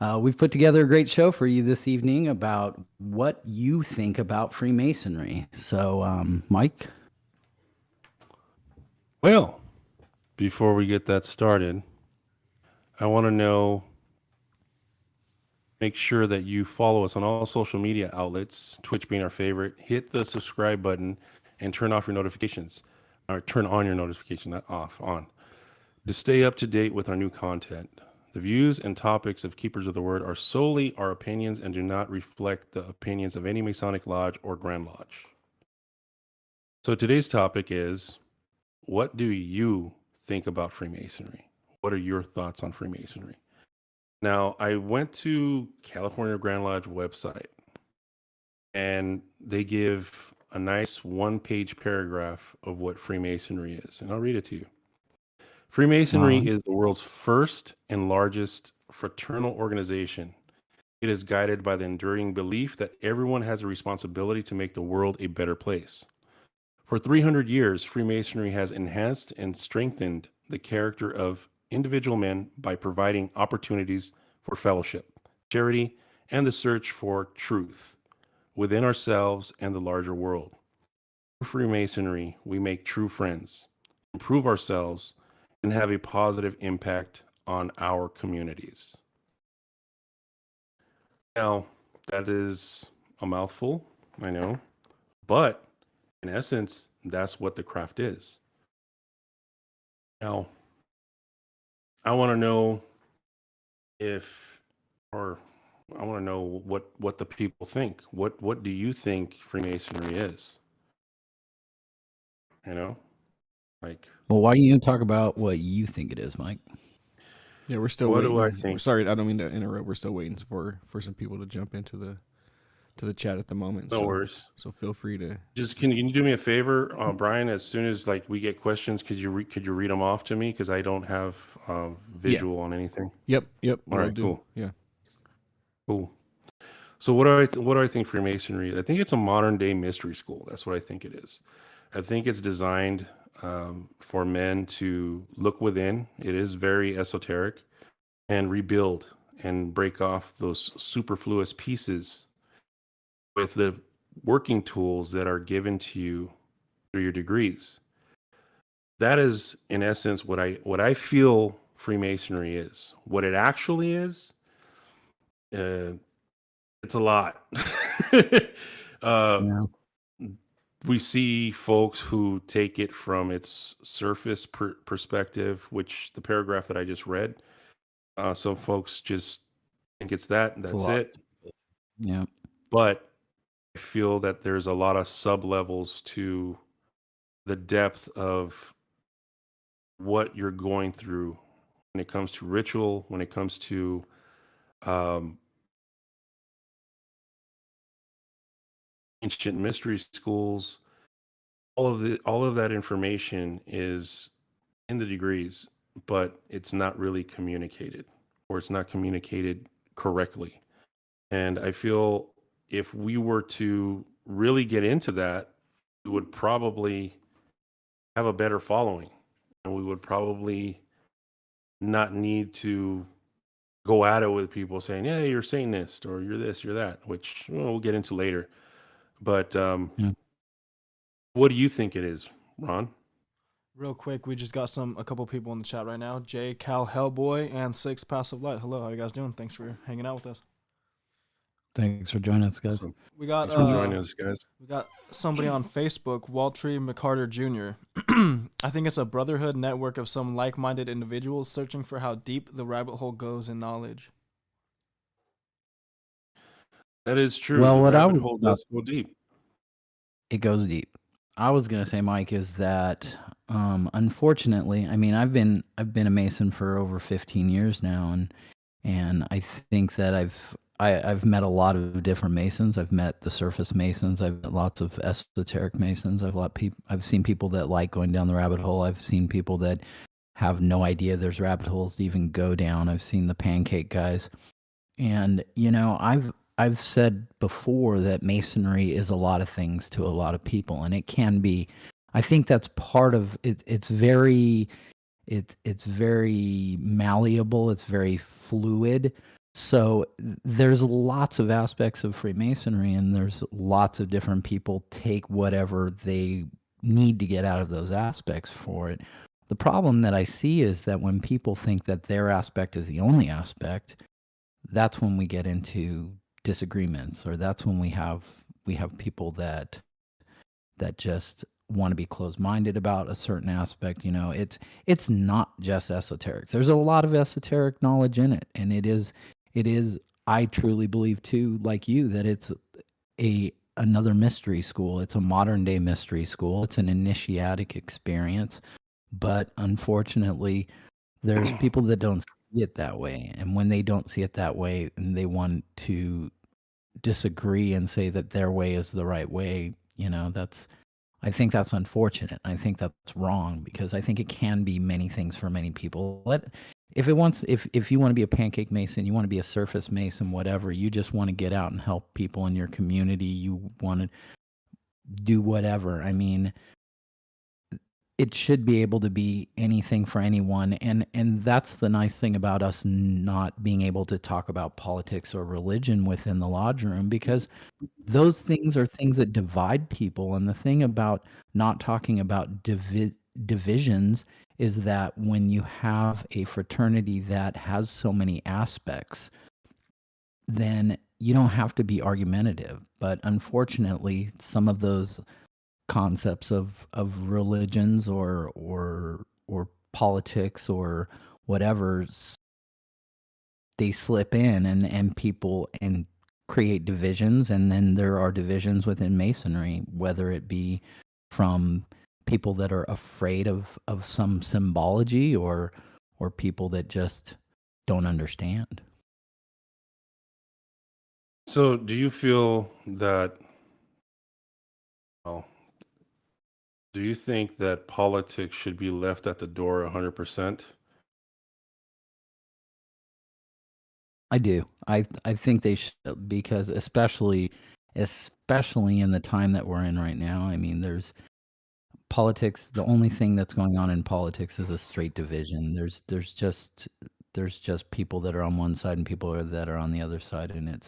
We've put together a great show for you this evening about what you think about Freemasonry. So, Mike, Well, before we get that started, I want to know make sure that you follow us on all social media outlets, Twitch being our favorite. Hit the subscribe button and turn off your notifications. Or turn on your notification, not off, on. To stay up to date with our new content. The views and topics of Keepers of the Word are solely our opinions and do not reflect the opinions of any Masonic Lodge or Grand Lodge. So today's topic is, what do you think about Freemasonry? What are your thoughts on Freemasonry? Now, I went to California Grand Lodge website and they give a nice one-page paragraph of what Freemasonry is, and I'll read it to you. all Freemasonry right. is the world's first and largest fraternal organization. It is guided by the enduring belief that everyone has a responsibility to make the world a better place. For 300 years, Freemasonry has enhanced and strengthened the character of individual men by providing opportunities for fellowship, charity, and the search for truth within ourselves and the larger world. Through Freemasonry, we make true friends, improve ourselves, and have a positive impact on our communities. Now, that is a mouthful, I know, but in essence, that's what the craft is. Now, I want to know if, or I want to know what the people think. What do you think Freemasonry is? You know, like Well, why don't you talk about what you think it is, Mike? Yeah, we're still what do I waiting. We're think? sorry, I don't mean to interrupt. We're still waiting for some people to jump into the chat at the moment. No So worries. so feel free to. Just can you do me a favor, Brian? As soon as like we get questions, could you read them off to me because I don't have Yeah. visual on anything. Yep. All We'll right, do. cool, Yeah. cool. So what do I think Freemasonry? I think it's a modern day mystery school. That's what I think it is. I think it's designed for men to look within. It is very esoteric and rebuild and break off those superfluous pieces with the working tools that are given to you through your degrees. That is, in essence, what I feel Freemasonry is. What it actually is, uh, it's a lot. uh, Yeah, we see folks who take it from its surface perspective, which the paragraph that I just read. So folks just think it's that, and it's a that's lot. it. Yeah, But I feel that there's a lot of sub levels to the depth of what you're going through when it comes to ritual, when it comes to um, ancient mystery schools. All of that information is in the degrees, but it's not really communicated, or it's not communicated correctly. And I feel if we were to really get into that, we would probably have a better following, and we would probably not need to go at it with people saying, "Yeah, you're Satanist," or "You're this, you're that," which we'll get into later. But yeah. what do you think it is, Ron? Real quick, we just got a couple people in the chat right now. Jay, Cal, Hellboy, and Six Passive Light. Hello, how you guys doing? Thanks for hanging out with us. Thanks for joining us, guys. Awesome. We got Thanks for joining us, guys. we got somebody on Facebook, Waltree McCarter Jr. I think it's a brotherhood network of some like-minded individuals searching for how deep the rabbit hole goes in knowledge. That is true. Well, The what I rabbit was hole does go deep. it goes deep. I was gonna say, Mike, is that unfortunately, I mean, I've been a Mason for over 15 years now, and I think that I've met a lot of different Masons. I've met the surface Masons. I've met lots of esoteric Masons. I've seen people that like going down the rabbit hole. I've seen people that have no idea there's rabbit holes to even go down. I've seen the pancake guys. And I've said before that masonry is a lot of things to a lot of people, and it can be. I think that's part of it. It's very malleable. It's very fluid. So there's lots of aspects of Freemasonry, and there's lots of different people take whatever they need to get out of those aspects for it. The problem that I see is that when people think that their aspect is the only aspect, that's when we get into disagreements, or that's when we have people that just want to be closed-minded about a certain aspect. It's not just esoteric. There's a lot of esoteric knowledge in it, and it is I truly believe too, like you, that it's another mystery school. It's a modern day mystery school. It's an initiatic experience, but unfortunately, there's people that don't see it that way, and when they don't see it that way and they want to disagree and say that their way is the right way, I think that's unfortunate. I think that's wrong, because I think it can be many things for many people. If you want to be a pancake mason, you want to be a surface mason, whatever, you just want to get out and help people in your community, you want to do whatever. I mean, it should be able to be anything for anyone, and that's the nice thing about us not being able to talk about politics or religion within the lodge room, because those things are things that divide people. And the thing about not talking about divisions is that when you have a fraternity that has so many aspects, then you don't have to be argumentative. But unfortunately, some of those concepts of religions or politics or whatever, they slip in, and people and create divisions. And then there are divisions within Masonry, whether it be from people that are afraid of some symbology, or people that just don't understand. So, do you feel that, well, do you think that politics should be left at the door 100%? I do. I think they should, because especially in the time that we're in right now. I mean, there's politics. The only thing that's going on in politics is a straight division. There's just people that are on one side and people that are on the other side, and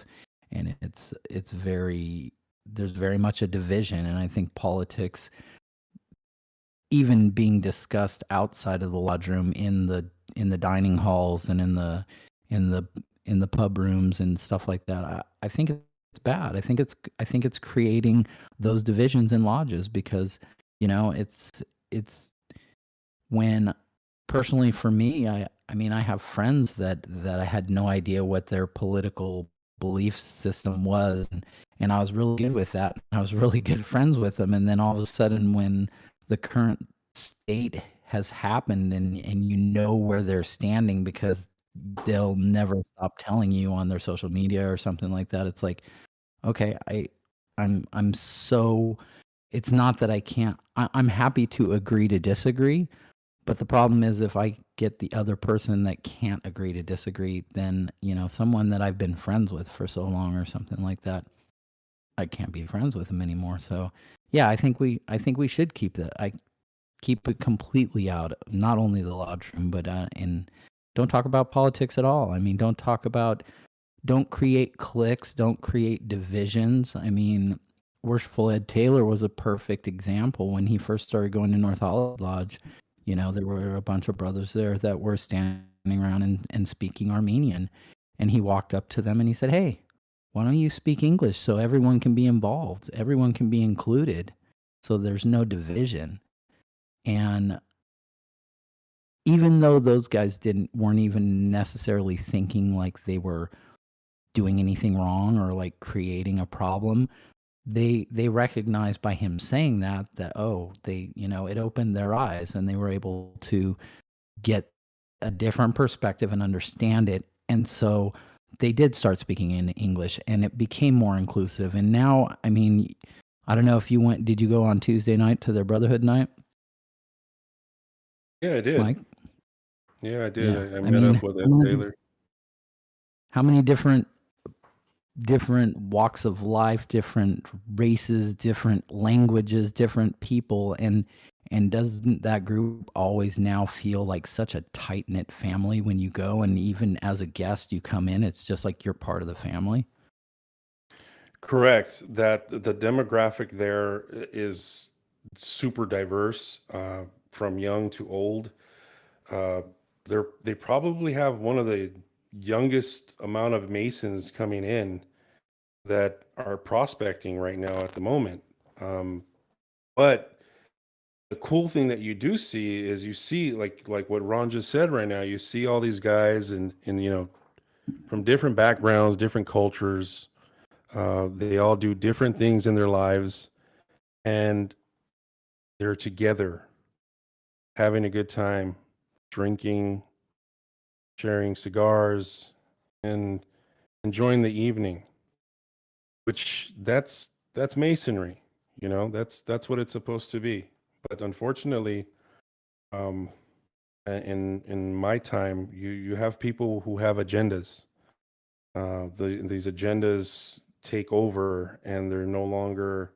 it's very there's very much a division. And I think politics, even being discussed outside of the lodge room, in the dining halls and in the in the pub rooms and stuff like that, I think it's bad. I think it's creating those divisions in lodges, because it's when, personally for me, I mean, I have friends that I had no idea what their political belief system was, and I was really good with that. I was really good friends with them, and then all of a sudden, when the current state has happened, and where they're standing, because they'll never stop telling you on their social media or something like that. It's like, okay, I'm so, it's not that I can't, I'm happy to agree to disagree, but the problem is, if I get the other person that can't agree to disagree, then, someone that I've been friends with for so long or something like that, I can't be friends with them anymore. So yeah, I think we should keep it completely out, not only the lodge room, but in don't talk about politics at all. I mean, don't create cliques, don't create divisions. I mean, Worshipful Ed Taylor was a perfect example. When he first started going to North Hollywood Lodge, there were a bunch of brothers there that were standing around and speaking Armenian. And he walked up to them and he said, "Hey, why don't you speak English so everyone can be involved? Everyone can be included. So there's no division." And even though those guys weren't even necessarily thinking like they were doing anything wrong or like creating a problem, they recognized by him saying that, oh, it opened their eyes, and they were able to get a different perspective and understand it. And so they did start speaking in English, and it became more inclusive. And now, I mean, I don't know if did you go on Tuesday night to their Brotherhood night, Yeah, I did. Mike? Yeah, I did. Yeah. I I met mean, up with Ed Taylor. how many different different walks of life, different races, different languages, different people, and doesn't that group always now feel like such a tight-knit family when you go, and even as a guest you come in, it's just like you're part of the family? Correct. That the demographic there is super diverse, from young to old. Uh, they probably have one of the youngest amount of Masons coming in that are prospecting right now at the moment. But the cool thing that you do see is you see like what Ron just said right now. You see all these guys and from different backgrounds, different cultures. They all do different things in their lives, and they're together, having a good time, drinking, sharing cigars, and enjoying the evening. Which that's Masonry, that's what it's supposed to be. But unfortunately, um, in my time, you have people who have agendas. These agendas take over, and they're no longer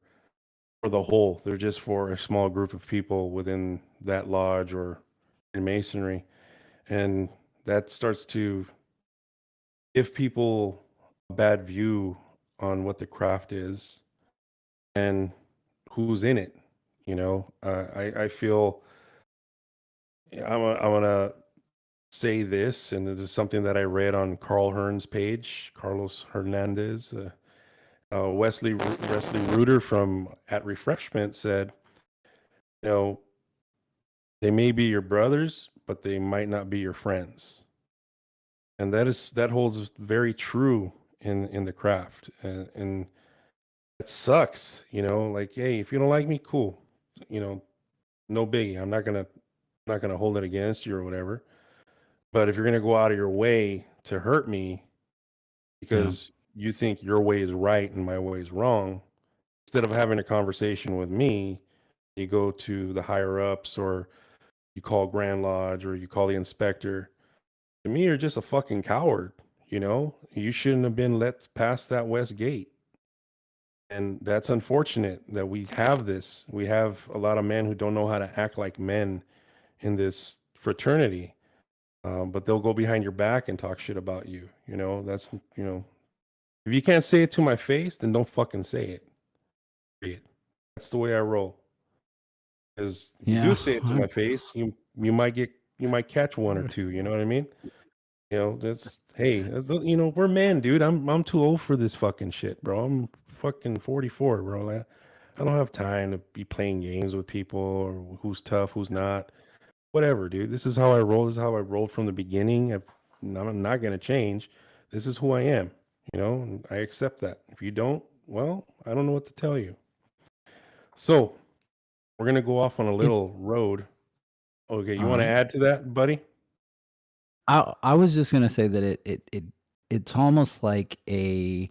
for the whole. They're just for a small group of people within that lodge or in Masonry, and that starts to give people a bad view on what the craft is and who's in it. I feel I'm gonna say this, and this is something that I read on Carl Hearn's page, Carlos Hernandez. Wesley Reuter from At Refreshment said, you know, they may be your brothers, but they might not be your friends, and that holds very true in the craft, and it sucks. Like, hey, if you don't like me, cool. You know, no biggie. I'm not gonna hold it against you or whatever. But if you're gonna go out of your way to hurt me Yeah. because you think your way is right and my way is wrong, instead of having a conversation with me, you go to the higher ups or you call Grand Lodge or you call the inspector. To me, you're just a fucking coward. You shouldn't have been let past that west gate. And that's unfortunate that we have this. We have a lot of men who don't know how to act like men in this fraternity. But they'll go behind your back and talk shit about you. If you can't say it to my face, then don't fucking say it. Period. That's the way I roll. Because if you do Yeah. say it to my face, you might catch one or two. You know what I mean? We're men, dude. I'm too old for this fucking shit, bro. I'm fucking 44, bro. I don't have time to be playing games with people or who's tough, who's not. Whatever, dude. This is how I roll. This is how I rolled from the beginning. I'm not gonna change. This is who I am. And I accept that. If you don't, well, I don't know what to tell you. So we're gonna go off on a It little road. Okay, you All want to right. add to that, buddy? I was just gonna say that it's almost like the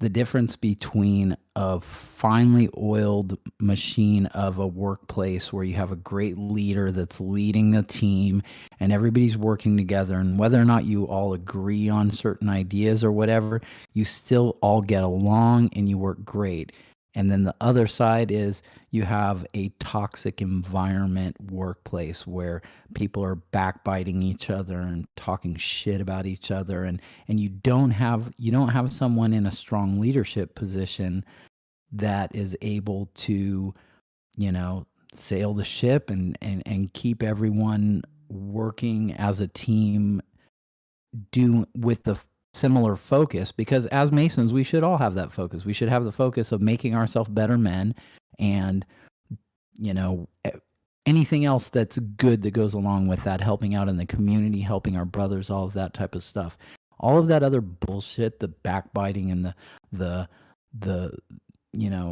difference between a finely oiled machine of a workplace where you have a great leader that's leading the team and everybody's working together, and whether or not you all agree on certain ideas or whatever, you still all get along and you work great. And then the other side is you have a toxic environment workplace where people are backbiting each other and talking shit about each other, and you don't have someone in a strong leadership position that is able to sail the ship and keep everyone working as a team, do with the similar focus, because as Masons we should all have that focus. We should have the focus of making ourselves better men, and you know anything else that's good that goes along with that, helping out in the community, helping our brothers, all of that type of stuff. All of that other bullshit, the backbiting and the the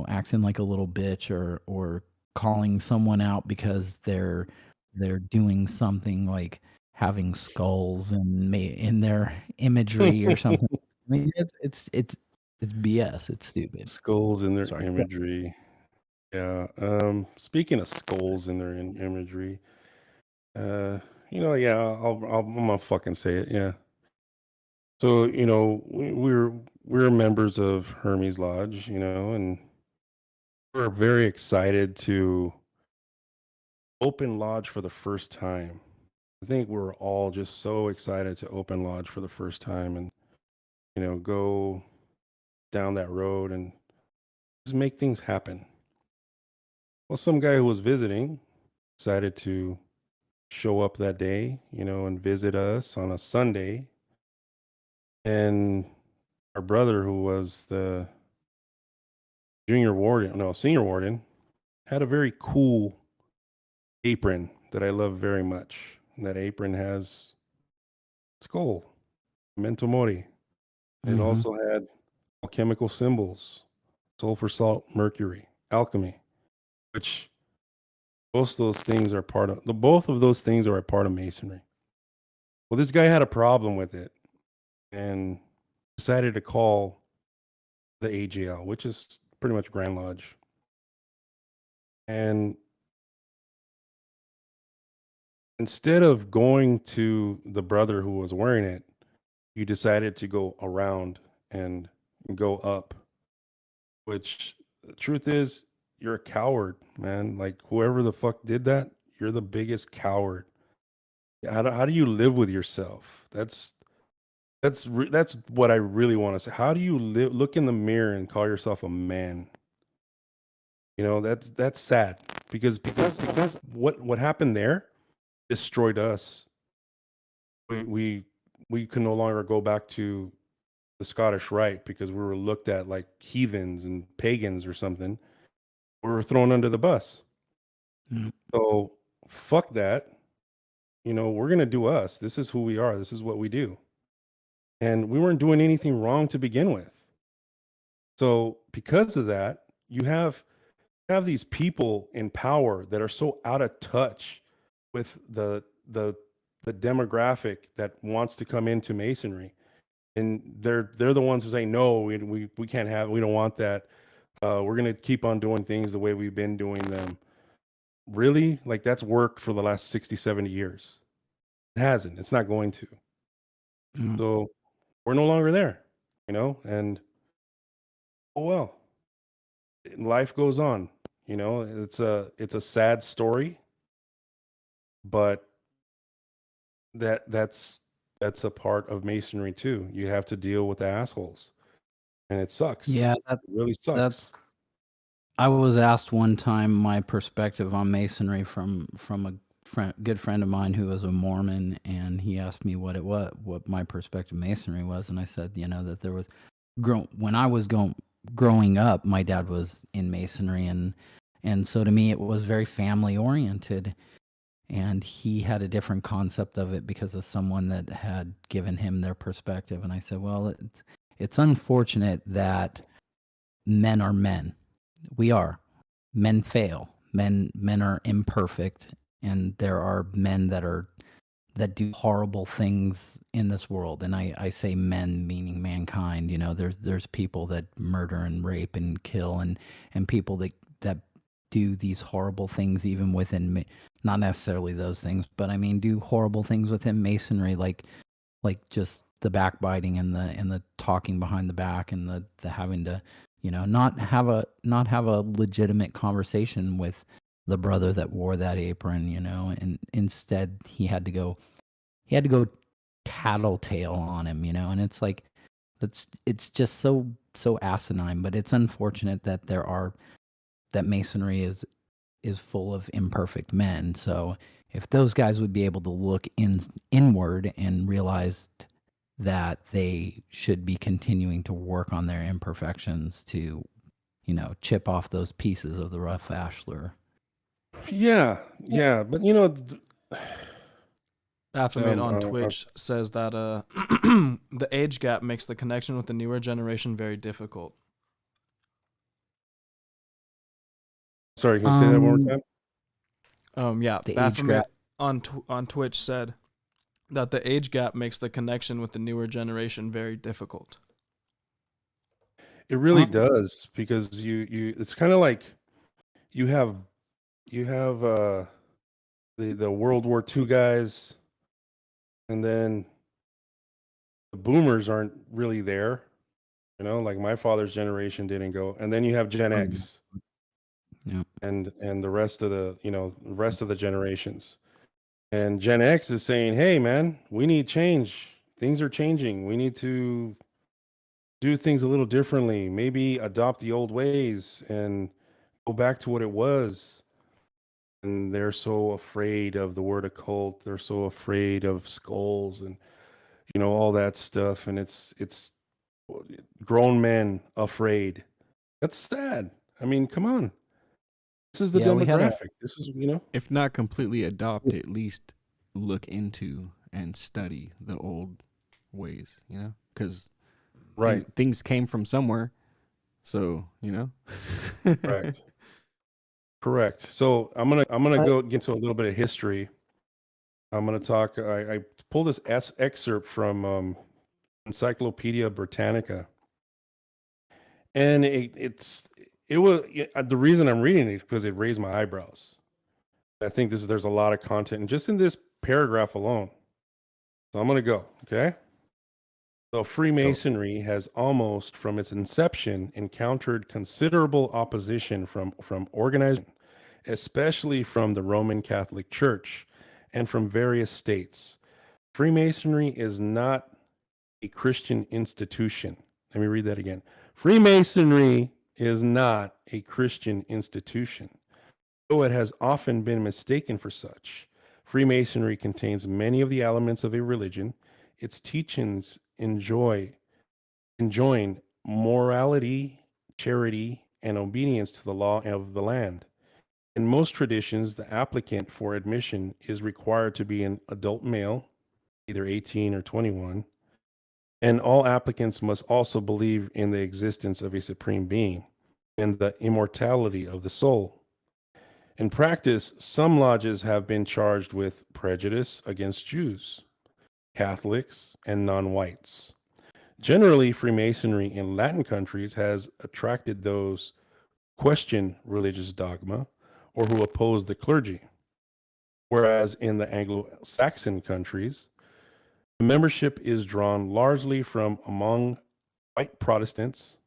acting like a little bitch, or calling someone out because they're doing something like having skulls in their imagery or something. I mean, it's BS. It's stupid. Skulls in their Sorry. imagery. Yeah. Speaking of skulls in their imagery, yeah, I'm gonna fucking say it. Yeah. So we were we're members of Hermes Lodge, and we're very excited to open lodge for the first time. I think we're all just so excited to open lodge for the first time and, go down that road and just make things happen. Well, some guy who was visiting decided to show up that day, and visit us on a Sunday. And our brother, who was the senior warden, had a very cool apron that I love very much. And that apron has skull, memento mori. It Mhm. also had alchemical symbols, sulfur, salt, mercury, alchemy, which both of those things are a part of masonry. Well, this guy had a problem with it and decided to call the AGL, which is pretty much Grand Lodge. And instead of going to the brother who was wearing it, you decided to go around and go up, which the truth is, you're a coward, man. Like, whoever the fuck did that, you're the biggest coward. How do you live with yourself? That's what I really want to say. How do you look in the mirror and call yourself a man? That's sad because what happened there destroyed us. We can no longer go back to the Scottish Rite because we were looked at like heathens and pagans or something. We were thrown under the bus. Mm. So fuck that. We're gonna do us. This is who we are. This is what we do. And we weren't doing anything wrong to begin with. So because of that, you have these people in power that are so out of touch with the demographic that wants to come into masonry, and they're the ones who say no, we can't have, we don't want that. We're gonna keep on doing things the way we've been doing them. Really? Like, that's worked for the last 60, 70 years. It hasn't. It's not going to. Mm. So we're no longer there, and oh well, life goes on. It's a sad story, but that's a part of masonry too. You have to deal with the assholes, and it sucks. Yeah, It really that's sucks. I was asked one time my perspective on masonry from a good friend of mine who was a Mormon, and he asked me what my perspective of masonry was, and I said, that there was when I was growing up, my dad was in masonry, and so to me it was very family oriented, and he had a different concept of it because of someone that had given him their perspective, and I said, well, it's unfortunate that men are men. We are. Men fail. Men are imperfect, and there are men that do horrible things in this world. And I say men meaning mankind. There's people that murder and rape and kill, and people that do these horrible things even within not necessarily those things, but I mean do horrible things within masonry, like just the backbiting and the talking behind the back and the having to not have a legitimate conversation with the brother that wore that apron, and instead he had to go tattletale on him, and it's like it's just so asinine. But it's unfortunate that masonry is full of imperfect men. So if those guys would be able to look inward and realize that they should be continuing to work on their imperfections to, chip off those pieces of the rough ashlar. Yeah, but Baphomet um, on uh, uh, Twitch says that the age gap makes the connection with the newer generation very difficult. sorry, can you say that one more Um, time? Yeah, the age gap. Baphomet on Twitch said that the age gap makes the connection with the newer generation very difficult. It really Um, does, because it's kind of like you have the World War II guys, and then the boomers aren't really there. You know, like my father's generation didn't go, and then you have Gen X Yeah. and the rest of the generations. And Gen X is saying, "Hey, man, we need change. Things are changing. We need to do things a little differently. Maybe adopt the old ways and go back to what it was." And they're so afraid of the word occult. They're so afraid of skulls and all that stuff. And it's grown men afraid. That's sad. I mean, come on. This is the Yeah, we had a demographic. This is, If not completely adopt, at least look into and study the old ways, because right, things came from somewhere. So, correct, correct. So I'm gonna go get into a little bit of history. I'm gonna talk. I pulled this excerpt from Encyclopedia Britannica, and the reason I'm reading it because it raised my eyebrows. I think there's a lot of content, and just in this paragraph alone. So I'm gonna go. Okay. So Freemasonry has almost from its inception encountered considerable opposition from organized, especially from the Roman Catholic Church and from various states. Freemasonry is not a Christian institution. Let me read that again. Freemasonry is not a Christian institution, though it has often been mistaken for such. Freemasonry contains many of the elements of a religion. Its teachings enjoin morality, charity, and obedience to the law of the land. In most traditions, the applicant for admission is required to be an adult male, either 18 or 21, and all applicants must also believe in the existence of a supreme being and the immortality of the soul. In practice, some lodges have been charged with prejudice against Jews, Catholics, and non whites. Generally, Freemasonry in Latin countries has attracted those who question religious dogma or who oppose the clergy, whereas in the Anglo Saxon countries, the membership is drawn largely from among white Protestants.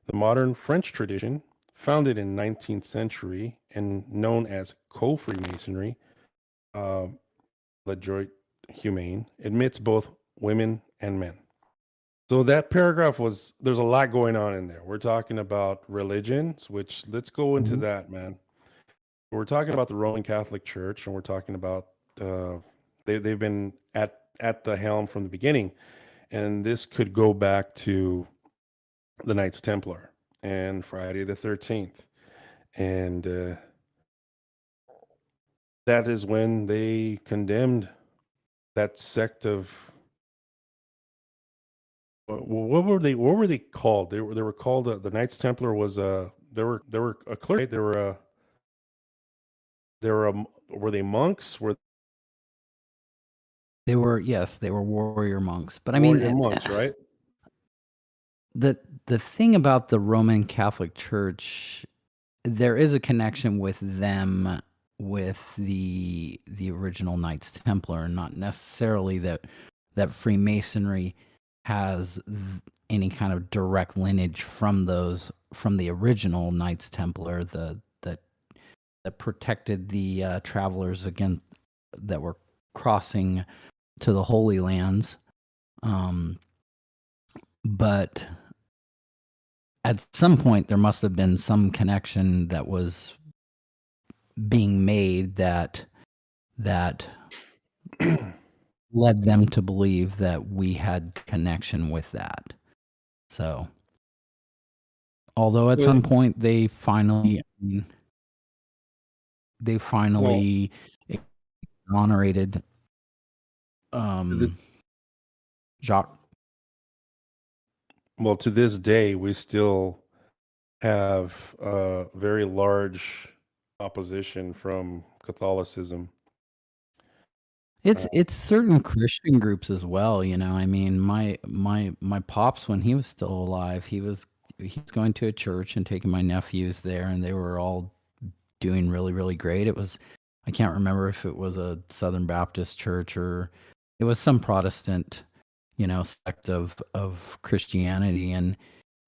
The modern French tradition, founded in 19th century and known as co-Freemasonry, uh, Le Droit Humain, admits both women and men. So that paragraph there's a lot going on in there. We're talking about religions, which let's go into that, man. We're talking about the Roman Catholic Church, and we're talking about they've been at the helm from the beginning, and this could go back to the Knights Templar and Friday the 13th, and that is when they condemned that sect of what were they? What were they called? They were called the Knights Templar was they were a clergy. Were they monks? Were they were warrior monks. But I mean, warrior monks, right? the thing about the Roman Catholic Church, there is a connection with them with the original Knights Templar, not necessarily that Freemasonry has any kind of direct lineage from the original Knights Templar, that protected the travelers against that were crossing to the Holy Lands. But at some point, there must have been some connection that was being made that led them to believe that we had connection with that. So, although at some point they finally exonerated Jacques. Well, to this day, we still have a very large opposition from Catholicism. It's certain Christian groups as well, you know. I mean, my pops, when he was still alive, he was going to a church and taking my nephews there, and they were all doing really, really great. I can't remember if it was a Southern Baptist church or it was some Protestant sect of Christianity,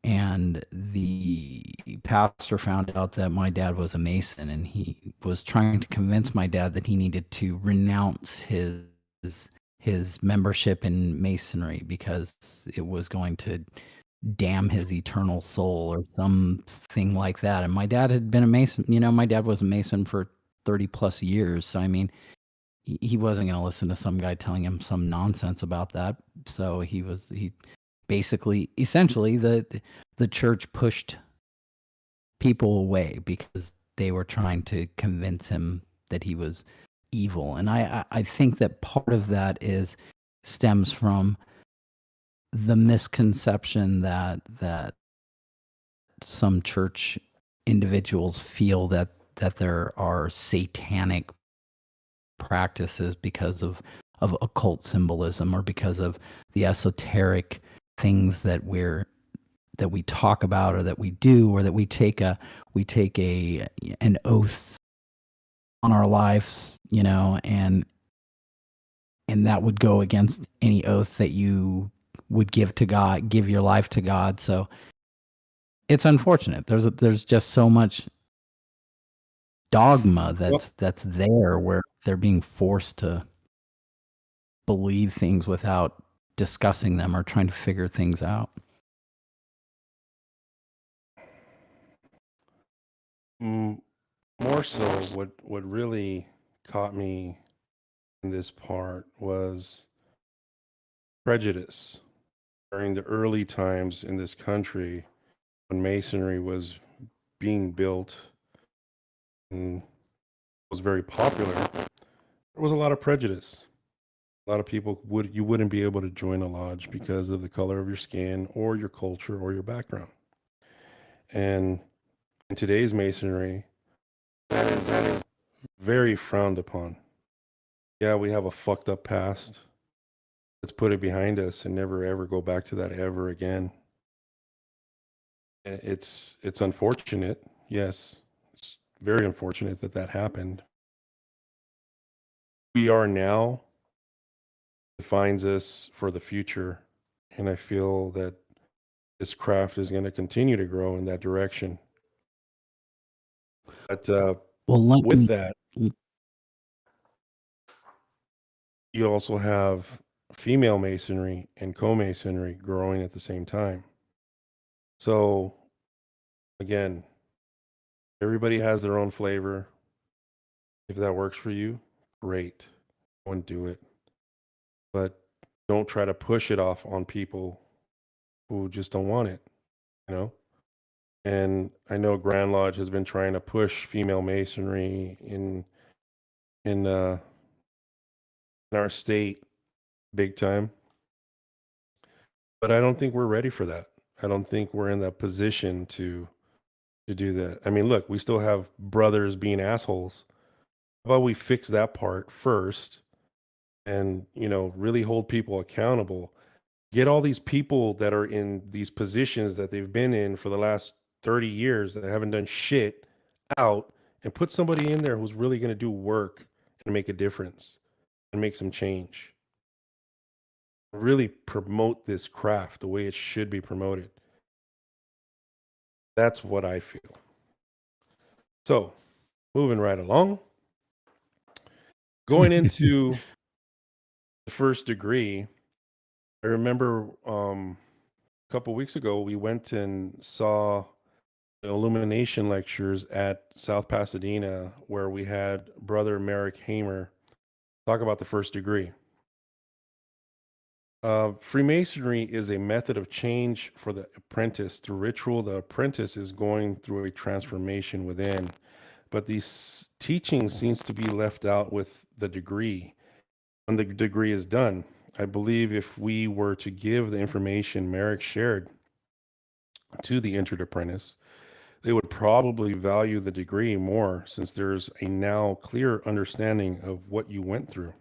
and the pastor found out that my dad was a Mason, and he was trying to convince my dad that he needed to renounce his membership in Masonry because it was going to damn his eternal soul or something like that. And my dad had been a Mason. My dad was a Mason for 30 plus years. So I mean, he wasn't going to listen to some guy telling him some nonsense about that. So he basically, essentially, the church pushed people away because they were trying to convince him that he was evil. And I think that part of that stems from the misconception that some church individuals feel that there are satanic practices because of occult symbolism or because of the esoteric things that we talk about or that we do, or that we take an oath on our lives, and that would go against any oath that you would give to God, give your life to God. So it's unfortunate. There's just so much dogma that's there, where they're being forced to believe things without discussing them or trying to figure things out. More so, what really caught me in this part was prejudice during the early times in this country when Masonry was being built and was very popular. There was a lot of prejudice. A lot of people you wouldn't be able to join a lodge because of the color of your skin or your culture or your background. And in today's Masonry, that is very frowned upon. Yeah, we have a fucked up past. Let's put it behind us and never ever go back to that ever again. It's unfortunate. Yes, it's very unfortunate that happened. We are now defines us for the future, and I feel that this craft is going to continue to grow in that direction. But Well, with that, you also have female masonry and co-masonry growing at the same time. So again, everybody has their own flavor. If that works for you, great. Go and do it. But don't try to push it off on people who just don't want it, you know? And I know Grand Lodge has been trying to push female masonry in our state big time. But I don't think we're ready for that. I don't think we're in that position to do that. I mean, look, we still have brothers being assholes. How about we fix that part first and, really hold people accountable? Get all these people that are in these positions that they've been in for the last 30 years that haven't done shit out, and put somebody in there who's really going to do work and make a difference and make some change. Really promote this craft the way it should be promoted. That's what I feel. So, moving right along, going into the first degree, I remember a couple weeks ago we went and saw the illumination lectures at South Pasadena, where we had Brother Merrick Hamer talk about the first degree. Freemasonry is a method of change for the apprentice. Through ritual, the apprentice is going through a transformation within. But these teaching seems to be left out with the degree. When the degree is done, I believe if we were to give the information Merrick shared to the entered apprentice, they would probably value the degree more, since there's a now clear understanding of what you went through.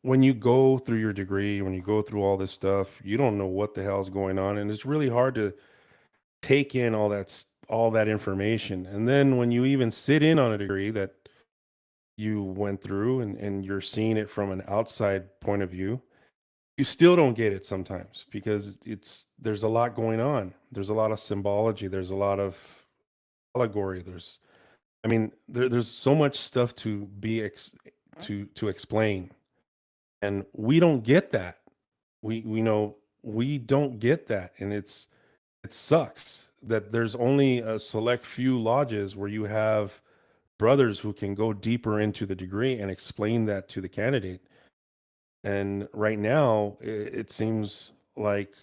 When you go through your degree, when you go through all this stuff, you don't know what the hell's going on, and it's really hard to take in all that information. And then when you even sit in on a degree that you went through and you're seeing it from an outside point of view, you still don't get it sometimes because there's a lot going on. There's a lot of symbology. There's a lot of allegory. There's so much stuff to to explain, and we don't get that. We know we don't get that, and it sucks that there's only a select few lodges where you have brothers who can go deeper into the degree and explain that to the candidate. And right now, it seems like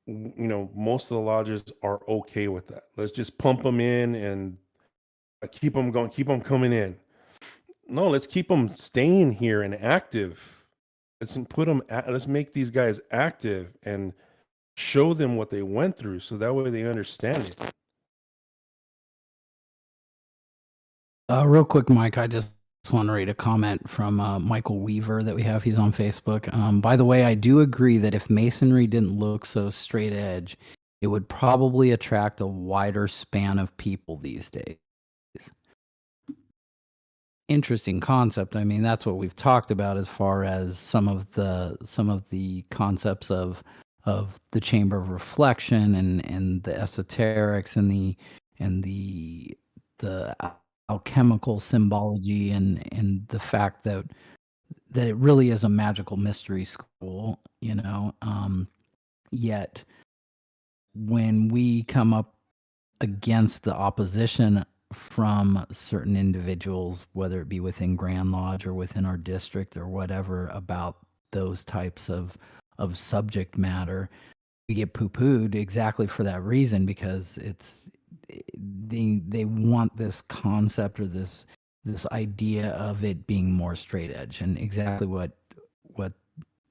most of the lodges are okay with that. Let's just pump them in and keep them going, keep them coming in. No, let's keep them staying here and active. Let's make these guys active and show them what they went through so that way they understand it. Real quick, Mike, I just want to read a comment from Michael Weaver that we have. He's on Facebook. By the way, I do agree that if Masonry didn't look so straight edge, it would probably attract a wider span of people these days. Interesting concept. I mean, that's what we've talked about as far as some of the concepts of the chamber of reflection and the esoterics and the alchemical symbology and the fact that it really is a magical mystery school, yet when we come up against the opposition from certain individuals, whether it be within Grand Lodge or within our district or whatever, about those types of subject matter, we get poo-pooed exactly for that reason, because they want this concept or this idea of it being more straight edge. And exactly what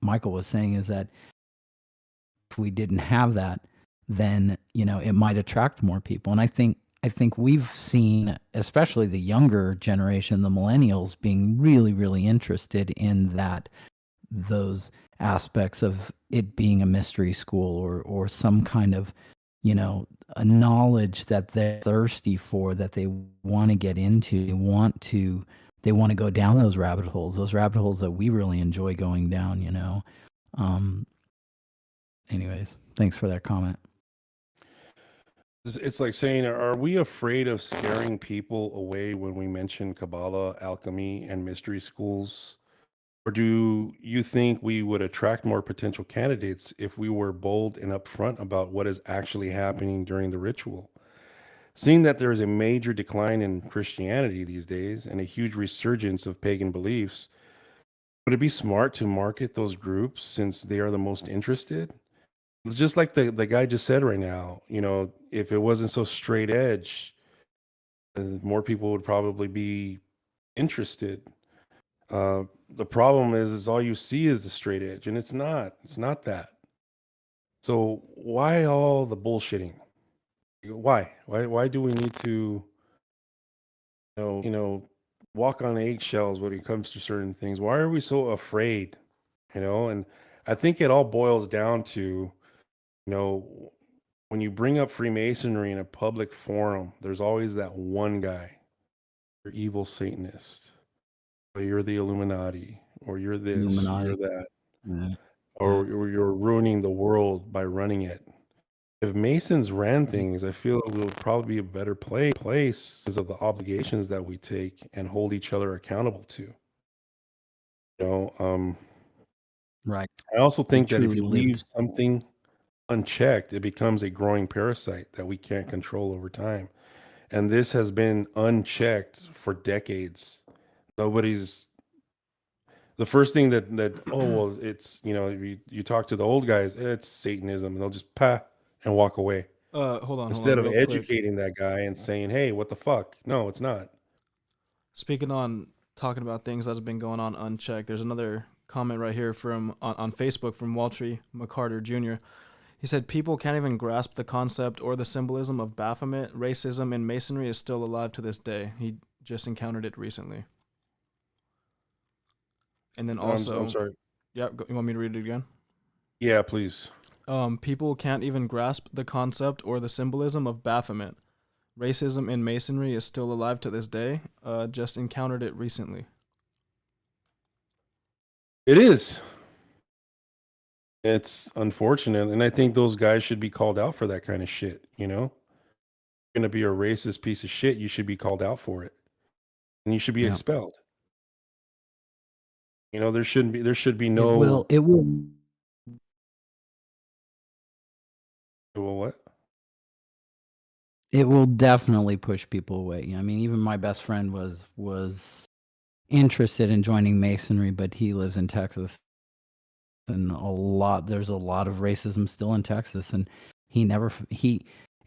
Michael was saying is that if we didn't have that, then it might attract more people. And I think we've seen, especially the younger generation, the millennials, being really, really interested in those aspects of it being a mystery school or some kind of, a knowledge that they're thirsty for, that they want to get into. They want to go down those rabbit holes that we really enjoy going down. Anyways, thanks for that comment. It's like saying, are we afraid of scaring people away when we mention Kabbalah, alchemy, and mystery schools? Or do you think we would attract more potential candidates if we were bold and upfront about what is actually happening during the ritual? Seeing that there is a major decline in Christianity these days and a huge resurgence of pagan beliefs, would it be smart to market those groups since they are the most interested? Just like the guy just said right now, if it wasn't so straight edge, more people would probably be interested. The problem is all you see is the straight edge, and it's not. It's not that. So why all the bullshitting? Why? Why do we need to, walk on eggshells when it comes to certain things? Why are we so afraid? And I think it all boils down to, when you bring up Freemasonry in a public forum, there's always that one guy, you're evil Satanist, or you're the Illuminati, or you're this, or you're Illuminati. that, Yeah. or you're ruining the world by running it. If Masons ran things, I feel it would probably be a better place because of the obligations that we take and hold each other accountable to. You know, um, Right. I also We think that if truly you leave lived. something unchecked, it becomes a growing parasite that we can't control over time. And this has been unchecked for decades. Nobody's the first thing that oh well, it's you talk to the old guys, it's Satanism, and they'll just and walk away Hold on, instead of real quick. educating that guy and saying, hey, what the fuck? No, it's not. Speaking on talking about things that have been going on unchecked, there's another comment right here from on Facebook from Walter McCarter Jr. He said people can't even grasp the concept or the symbolism of Baphomet. Racism in Masonry is still alive to this day. He just encountered it recently. And then also, I'm sorry. yeah, you want me to read it again? Yeah, please. People can't even grasp the concept or the symbolism of Baphomet. Racism in Masonry is still alive to this day. Just encountered it recently. It is. It's unfortunate, and I think those guys should be called out for that kind of shit. You know, you're gonna be a racist piece of shit. You should be called out for it, and you should be Yeah. expelled. You know, there should be It no. will. It will. Well, what? It will definitely push people away. I mean, even my best friend was interested in joining Masonry, but he lives in Texas, and there's a lot of racism still in Texas, and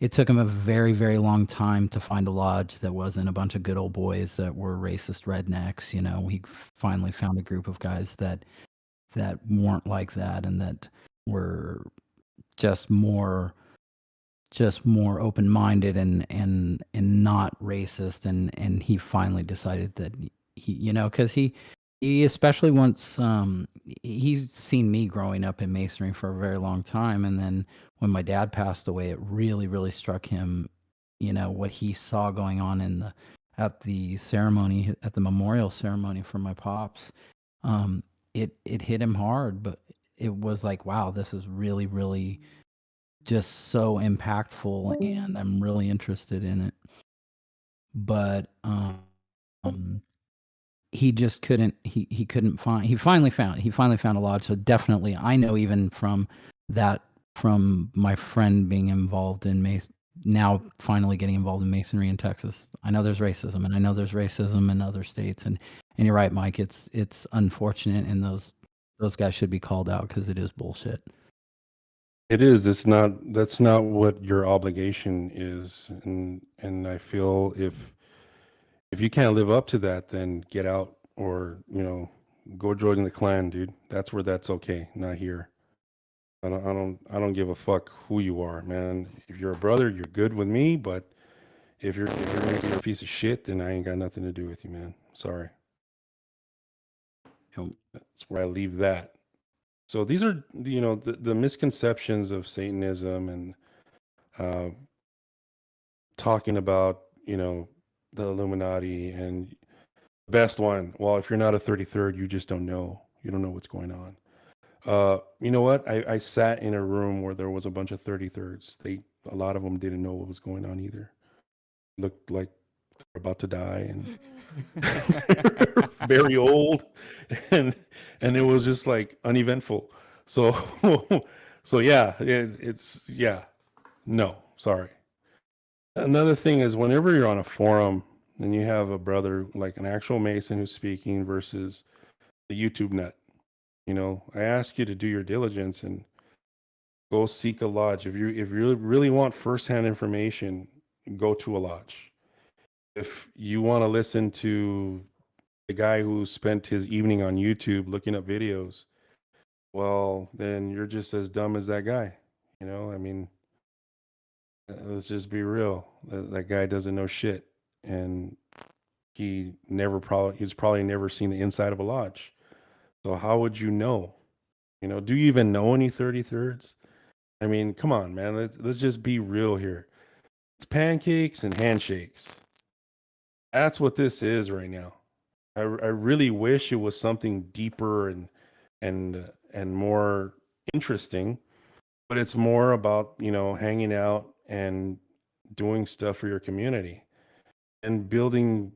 it took him a very, very long time to find a lodge that wasn't a bunch of good old boys that were racist rednecks. You know, he finally found a group of guys that weren't like that, and that were just more open-minded and not racist, and he finally decided that he, because he especially once he's seen me growing up in Masonry for a very long time, and then when my dad passed away, it really, really struck him, what he saw going on at the ceremony, at the memorial ceremony for my pops. It hit him hard, but it was like, wow, this is really, really just so impactful, and I'm really interested in it. But he just couldn't he couldn't find he finally found a lodge. So definitely, I know, even from my friend being involved in now finally getting involved in Masonry in Texas, I know there's racism, and I know there's racism in other states, and you're right, Mike, it's unfortunate, and those guys should be called out, because it is bullshit. It is. That's not what your obligation is, and I feel if you can't live up to that, then get out, or go join the clan, dude. That's where that's okay, not here. I don't give a fuck who you are, man. If you're a brother, you're good with me, but if you're gonna be a piece of shit, then I ain't got nothing to do with you, man. Sorry. Yep. That's where I leave that. So these are, the misconceptions of Satanism, and uh, talking about, the Illuminati, and the best one. Well, if you're not a 33rd, you just don't know. You don't know what's going on. You know what? I sat in a room where there was a bunch of 33rds. A lot of them didn't know what was going on either. Looked like they're about to die, and very old, and it was just like uneventful. So so yeah, no, sorry. Another thing is, whenever you're on a forum and you have a brother, like an actual Mason, who's speaking versus the YouTube nut, I ask you to do your diligence and go seek a lodge. If you really want firsthand information, go to a lodge. If you want to listen to the guy who spent his evening on YouTube looking up videos, well, then you're just as dumb as that guy. I mean, let's just be real. That guy doesn't know shit, and he's probably never seen the inside of a lodge. So how would you know? Do you even know any 33rds? I mean, come on, man. Let's just be real here. It's pancakes and handshakes. That's what this is right now. I really wish it was something deeper and more interesting, but it's more about, hanging out and doing stuff for your community and building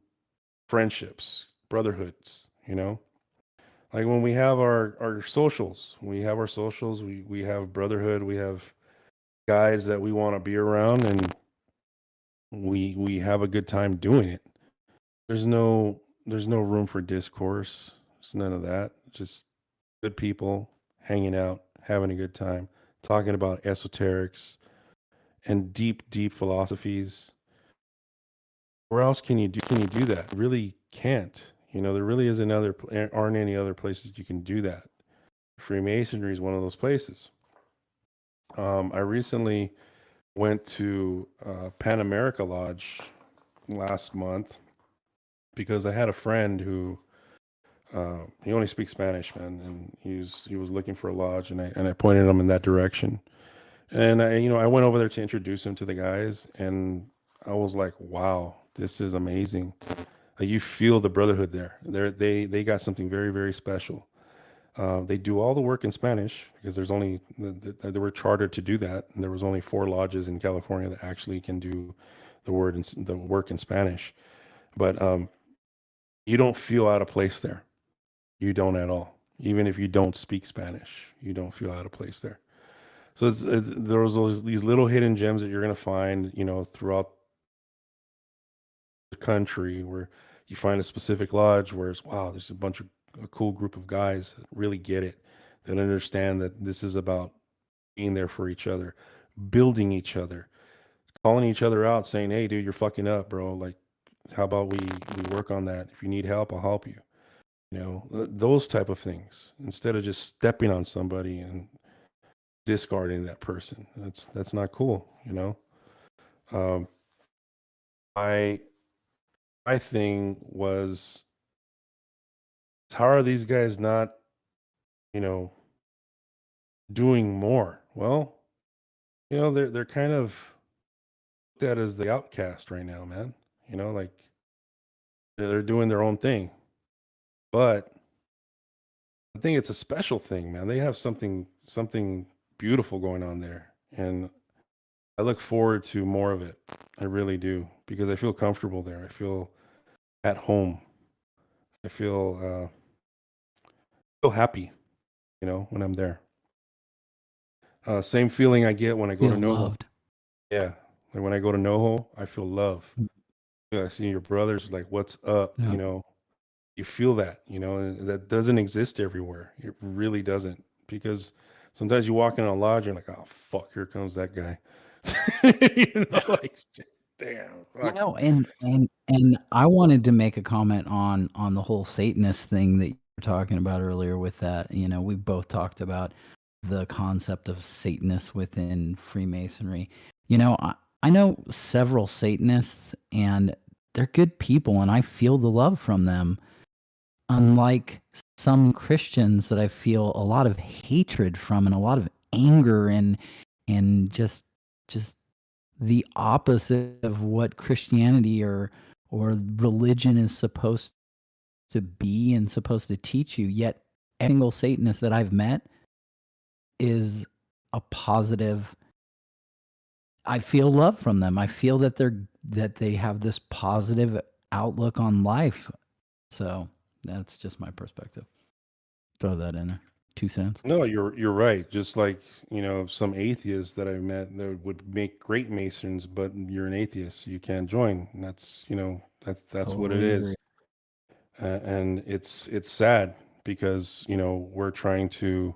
friendships, brotherhoods, like when we have our socials, we have brotherhood, we have guys that we want to be around, and we have a good time doing it. There's no room for discourse. There's none of that. Just good people hanging out, having a good time, talking about esoterics and deep philosophies. Where else can you do that? You really can't. There really aren't any other places you can do that. Freemasonry is one of those places. I recently went to Pan America Lodge last month because I had a friend who he only speaks Spanish, man, and he was looking for a lodge, and I pointed him in that direction. And I went over there to introduce him to the guys, and I was like, wow, this is amazing. You feel the brotherhood there. They got something very, very special. They do all the work in Spanish because there's only they were chartered to do that, and there was only 4 lodges in California that actually can do the work in Spanish. But you don't feel out of place there. You don't at all. Even if you don't speak Spanish, you don't feel out of place there. So there's these little hidden gems that you're gonna find, throughout the country where you find a specific lodge where it's wow, there's a cool group of guys that really get it, that understand that this is about being there for each other, building each other, calling each other out, saying, "Hey, dude, you're fucking up, bro. Like, how about we work on that? If you need help, I'll help you." Those type of things instead of just stepping on somebody and discarding that person. That's not cool. Um, I my thing was, how are these guys not, you know, doing more? Well, they're kind of looked at as the outcast right now, man. Like they're doing their own thing. But I think it's a special thing, man. They have something beautiful going on there. And I look forward to more of it. I really do because I feel comfortable there. I feel at home. I feel happy, when I'm there. Same feeling I get when I go to Feel NoHo. loved. Yeah, like when I go to NoHo, I feel love. Mm. Yeah, I see your brothers, like, what's up? Yeah. You feel that, and that doesn't exist everywhere. It really doesn't, because sometimes you walk in a lodge, you're like, oh fuck, here comes that guy. Like, damn, fuck. And I wanted to make a comment on the whole Satanist thing that you were talking about earlier with that. We both talked about the concept of Satanists within Freemasonry. I know several Satanists and they're good people and I feel the love from them. Unlike some Christians that I feel a lot of hatred from and a lot of anger and just the opposite of what Christianity or religion is supposed to be and supposed to teach you. Yet every single Satanist that I've met is a positive. I feel love from them. I feel that they have this positive outlook on life. So that's just my perspective. Throw that in there. 2 cents. No, you're right. Just like, some atheists that I've met that would make great Masons, but you're an atheist, so you can't join. And that's what it Totally is. agree. And it's sad because, we're trying to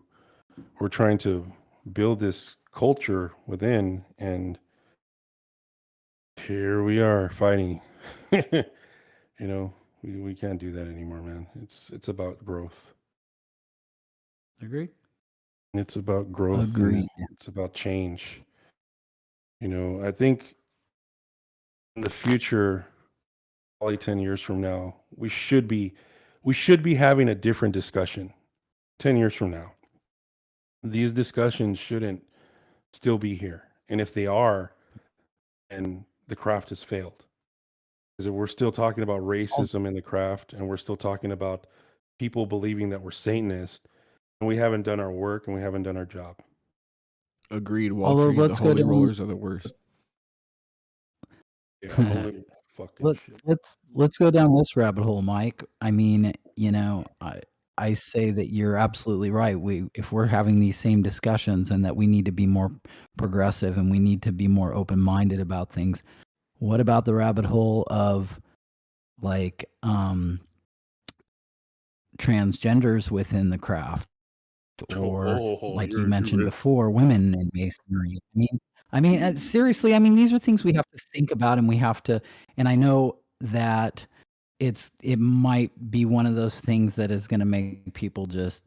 build this culture within, and here we are fighting. We can't do that anymore, man. It's about growth. Agreed. It's about growth and Agreed. it's about change. I think in the future, probably 10 years from now, we should be having a different discussion. 10 years from now, these discussions shouldn't still be here. And if they are, then the craft has failed. Because if we're still talking about racism in the craft and we're still talking about people believing that we're Satanists, and we haven't done our work and we haven't done our job. Agreed, Although Waltree. The let's go holy down rollers are the worst. Yeah, holy fucking shit. let's go down this rabbit hole, Mike. I mean, I say that you're absolutely right. If we're having these same discussions and that we need to be more progressive and we need to be more open-minded about things, what about the rabbit hole of like transgenders within the craft, or like you mentioned before, women in masonry? Seriously, these are things we have to think about, and we have to. And I know that it might be one of those things that is going to make people just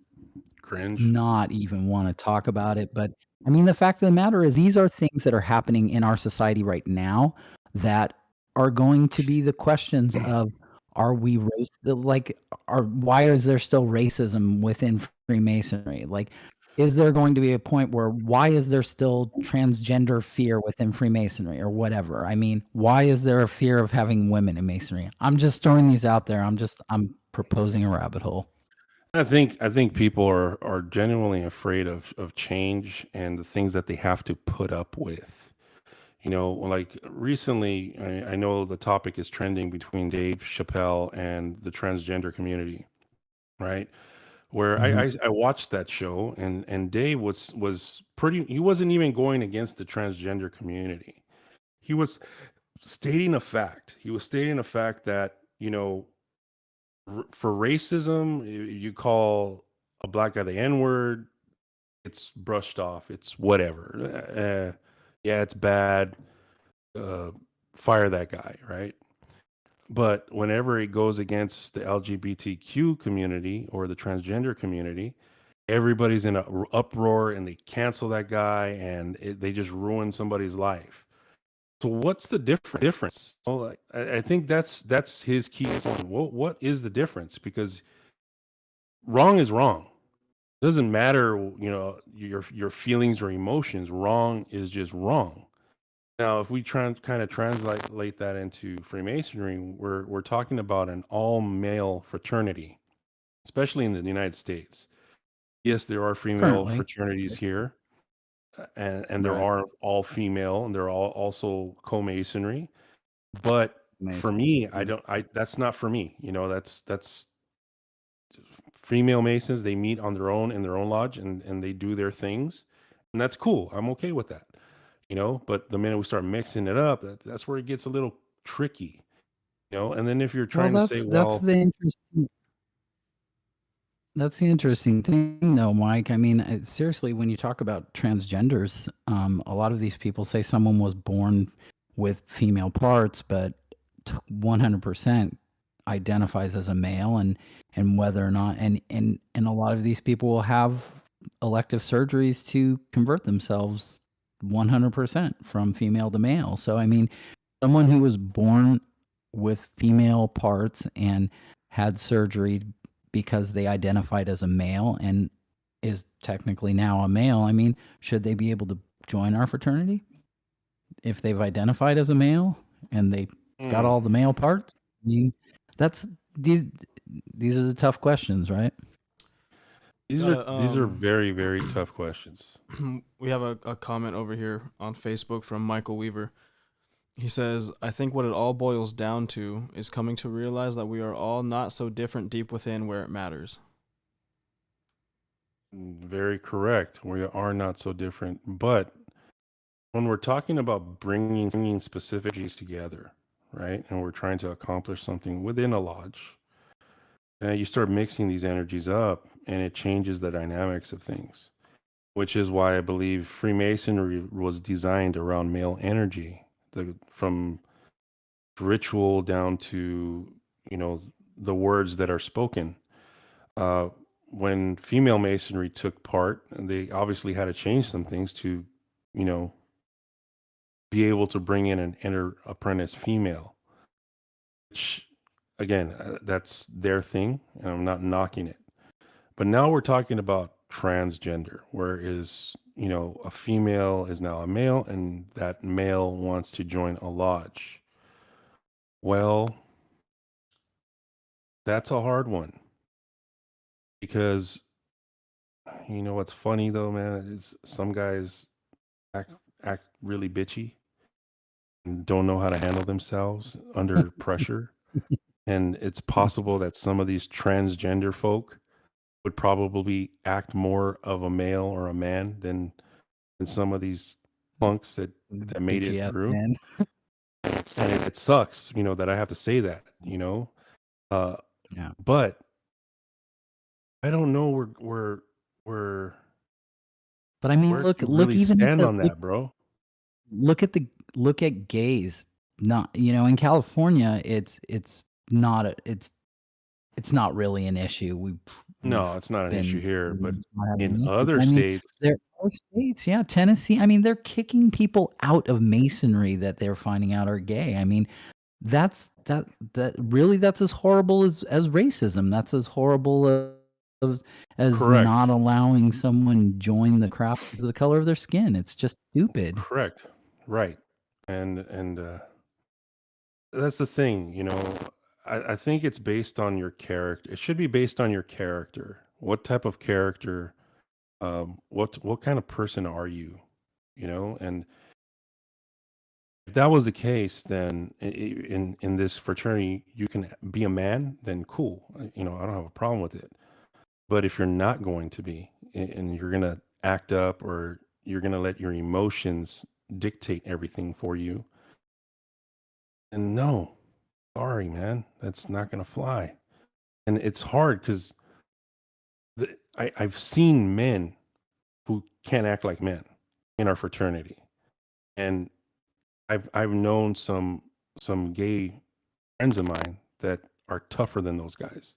Cringe. not even want to talk about it. But the fact of the matter is, these are things that are happening in our society right now that are going to be the questions of, are we why is there still racism within Freemasonry? Like, is there going to be a point where why is there still transgender fear within Freemasonry or whatever? I mean, why is there a fear of having women in Masonry? I'm just throwing these out there. I'm proposing a rabbit hole. I think people are genuinely afraid of change and the things that they have to put up with. Like recently, I know the topic is trending between Dave Chappelle and the transgender community, right? Where I, Mhm. I watched that show, and Dave was pretty. He wasn't even going against the transgender community. He was stating a fact. He was stating a fact that for racism, you call a black guy the N word, it's brushed off. It's whatever. Yeah, it's bad. Uh, Fire that guy, right? But whenever it goes against the LGBTQ community or the transgender community, everybody's in a uproar and they cancel that guy and they just ruin somebody's life. So what's the difference? Well, I think that's his key point. What is the difference? Because wrong is wrong. Doesn't matter, your feelings or emotions. Wrong is just wrong. Now, if we try and kind of translate that into Freemasonry, we're talking about an all male fraternity, especially in the United States. Yes, there are female Currently. fraternities here, and there Right. are all female, and they're all also co-masonry. But for Mason. me, Mhm. that's not for me. That's female masons. They meet on their own in their own lodge, and they do their things, and that's cool. I'm okay with that. But the minute we start mixing it up, that's where it gets a little tricky. And then if you're Well, trying to say, that's well, the interesting That's the interesting thing, though, Mike. I mean, seriously, when you talk about transgenders, a lot of these people say someone was born with female parts, but 100% identifies as a male, and whether or not, and a lot of these people will have elective surgeries to convert themselves 100% from female to male. So, I mean, someone who was born with female parts and had surgery because they identified as a male and is technically now a male, I mean, should they be able to join our fraternity if they've identified as a male and they got hmm, all the male parts? I mean, that's these these are the tough questions, right? these Got are a these are very, very tough questions. we have a comment over here on Facebook from Michael Weaver. He says, I think what it all boils down to is coming to realize that we are all not so different deep within where it matters. Very correct. We are not so different, but when we're talking about bringing specific energies together, right, and we're trying to accomplish something within a lodge, you start mixing these energies up, and it changes the dynamics of things. Which is why I believe Freemasonry was designed around male energy, from ritual down to you know the words that are spoken. Uh, when female masonry took part, they obviously had to change some things to, you know, be able to bring in an inner apprentice female. Which, again, that's their thing, and I'm not knocking it. But now we're talking about transgender, where is a female is now a male, and that male wants to join a lodge. Well, that's a hard one because what's funny though, man, is some guys act act really bitchy and don't know how to handle themselves under pressure. And it's possible that some of these transgender folk would probably act more of a male or a man than some of these punks that made it Bitchy ass through. man. And it sucks, that I have to say that, uh, Yeah. but I don't know where But I mean, where look you look really even at stand the on that, bro. look at gays. Not, in California, not a, it's not really an issue. No, We've it's not an issue been here, but not in having issues. other I mean, states, there are states, yeah, Tennessee. I mean, they're kicking people out of masonry that they're finding out are gay. I mean, that's that really that's as horrible as racism. That's as horrible as Correct. not allowing someone join the crowd because of the color of their skin. It's just stupid. Correct. Right. And that's the thing, I think it's based on your character. It should be based on your character. What type of character, what kind of person are you? And if that was the case, then in this fraternity, you can be a man, then cool. I don't have a problem with it. But if you're not going to be, and you're gonna act up, or you're gonna let your emotions dictate everything for you, and no, sorry, man, that's not gonna fly. And it's hard because I've seen men who can't act like men in our fraternity, and I've known some gay friends of mine that are tougher than those guys,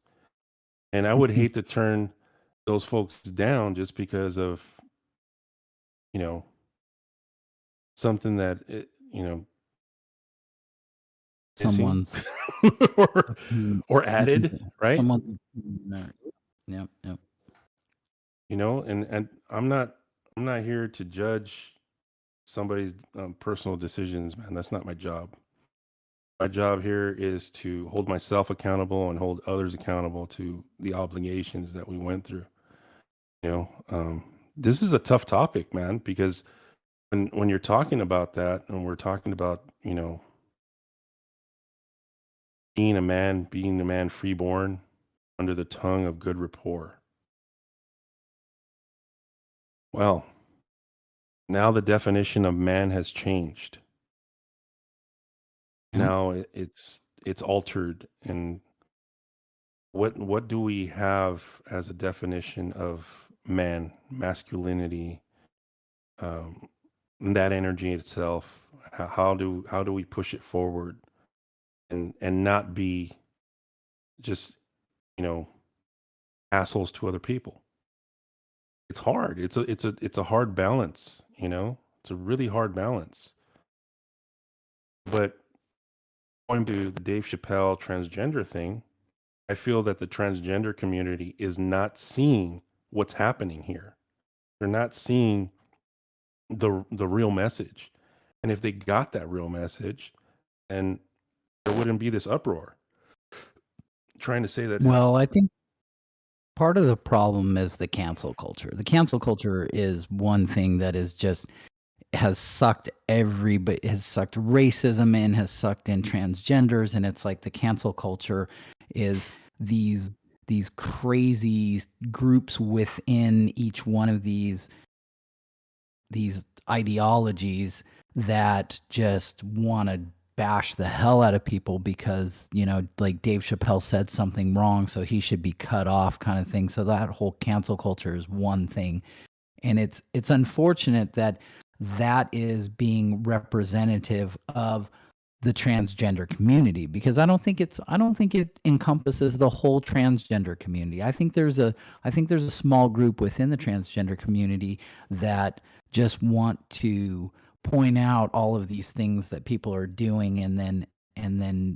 and I would hate to turn those folks down just because of you know something that missing Someone's or opinion, or added, right? someone's opinion. Yep, yep. And I'm not here to judge somebody's personal decisions, man. That's not my job. My job here is to hold myself accountable and hold others accountable to the obligations that we went through. This is a tough topic, man, because when you're talking about that, and we're talking about being a man freeborn under the tongue of good rapport. Well, now the definition of man has changed. Yeah. Now it's altered, and what do we have as a definition of man, masculinity, um, that energy itself? How do we push it forward, and not be just you know assholes to other people? It's hard. It's a hard balance. It's a really hard balance. But going to the Dave Chappelle transgender thing, I feel that the transgender community is not seeing what's happening here. They're not seeing the real message. And if they got that real message, then there wouldn't be this uproar trying to say that it's Well, I think part of the problem is the cancel culture. The cancel culture is one thing that is just has sucked has sucked racism in, has sucked in transgenders, and it's like the cancel culture is these crazy groups within each one of these ideologies that just want to bash the hell out of people because, like Dave Chappelle said something wrong, so he should be cut off kind of thing. So that whole cancel culture is one thing. And it's unfortunate that that is being representative of the transgender community, because I don't think it encompasses the whole transgender community. I think there's a small group within the transgender community that just want to point out all of these things that people are doing, and then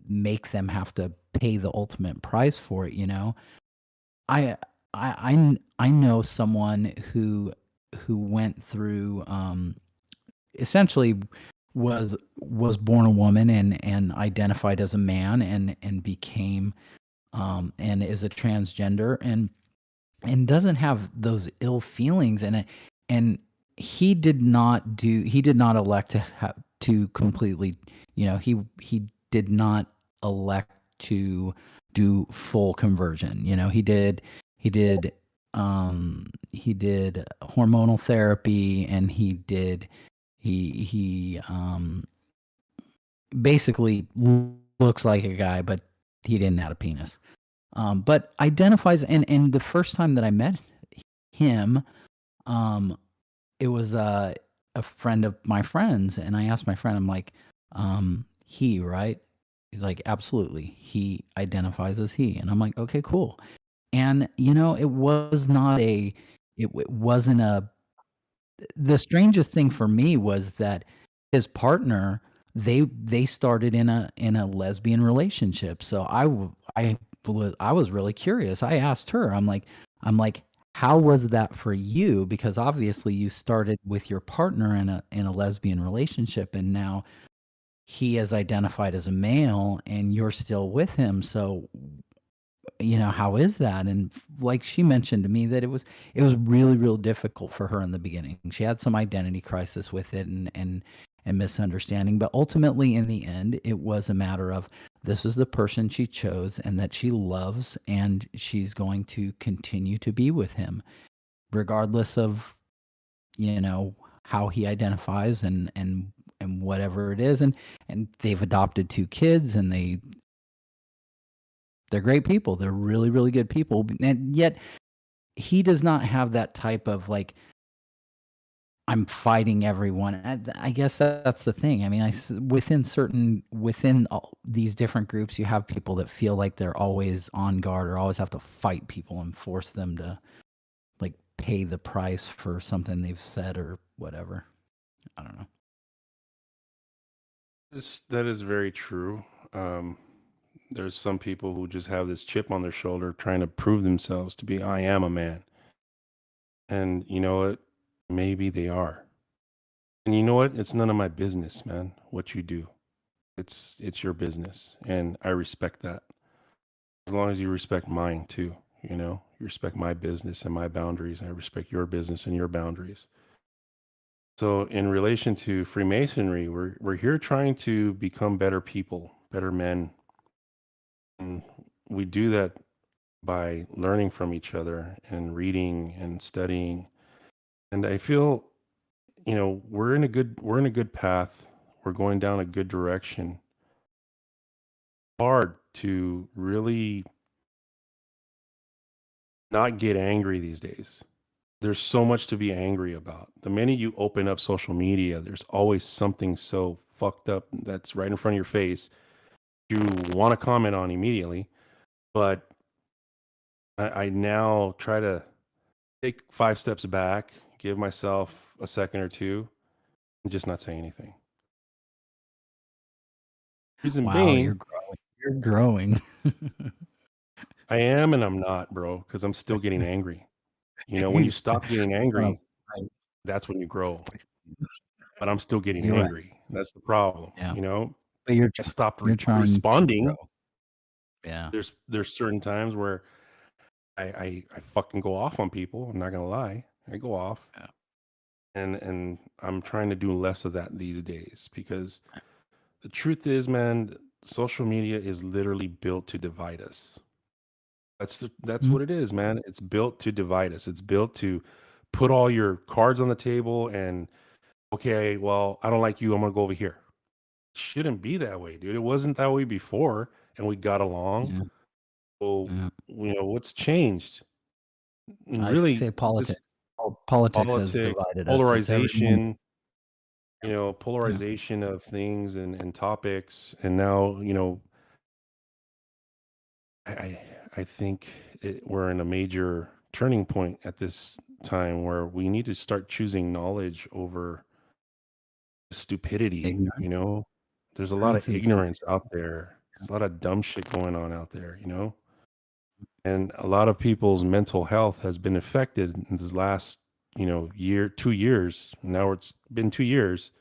make them have to pay the ultimate price for it. I I know someone who went through, essentially was born a woman and identified as a man, and became, and is a transgender, and doesn't have those ill feelings, and he did not elect to completely, he did not elect to do full conversion. He did hormonal therapy, and he basically looks like a guy, but he didn't have a penis. But identifies, and the first time that I met him, um, it was a friend of my friend's, and I asked my friend, I'm like, he, right? He's like, absolutely. He identifies as he. And I'm like, okay, cool. And it wasn't the strangest thing for me was that his partner, they started in a lesbian relationship. So I was really curious. I asked her, I'm like, I'm like, how was that for you? Because obviously you started with your partner in a lesbian relationship, and now he is identified as a male and you're still with him. So, how is that? And like she mentioned to me that it was really, real difficult for her in the beginning. She had some identity crisis with it and misunderstanding. But ultimately in the end, it was a matter of this is the person she chose and that she loves, and she's going to continue to be with him, regardless of, how he identifies and whatever it is. And they've adopted 2 kids, and they're great people. They're really, really good people. And yet he does not have that type of like, I'm fighting everyone. I guess that's the thing. I mean, within all these different groups, you have people that feel like they're always on guard or always have to fight people and force them to like pay the price for something they've said or whatever. I don't know. That is very true. There's some people who just have this chip on their shoulder trying to prove themselves to be, I am a man. And you know what? Maybe they are. And you know what? It's none of my business, man, what you do. It's your business. And I respect that. As long as you respect mine too, you respect my business and my boundaries, and I respect your business and your boundaries. So in relation to Freemasonry, we're here trying to become better people, better men. And we do that by learning from each other and reading and studying. And I feel, we're in a good path. We're going down a good direction. Hard to really not get angry these days. There's so much to be angry about. The minute you open up social media, there's always something so fucked up that's right in front of your face you want to comment on immediately. But I now try to take 5 steps back, give myself a second or two, and just not say anything. Reason Wow, being, you're growing. You're growing. I am and I'm not, bro, because I'm still getting angry. When you stop getting Oh, angry, right. that's when you grow. But I'm still getting You're right. angry. That's the problem. Yeah. But I stopped you're trying to responding. grow. Yeah. There's certain times where I fucking go off on people. I'm not gonna lie. I go off. Yeah. And I'm trying to do less of that these days because the truth is, man, social media is literally built to divide us. That's Mhm. what it is, man. It's built to divide us. It's built to put all your cards on the table and okay, well, I don't like you. I'm gonna go over here. Shouldn't be that way, dude. It wasn't that way before, and we got along. Yeah. So, Yeah. what's changed? And I really, say politics. this Politics has politics, divided us. It's everyone. polarization, Yeah. polarization of things and topics, and now, I I, I think we're in a major turning point at this time where we need to start choosing knowledge over stupidity. Ignorance There's a lot of and stupid. ignorance out there. There's a lot of dumb shit going on out there. And a lot of people's mental health has been affected in this last, year, 2 years. Now it's been 2 years.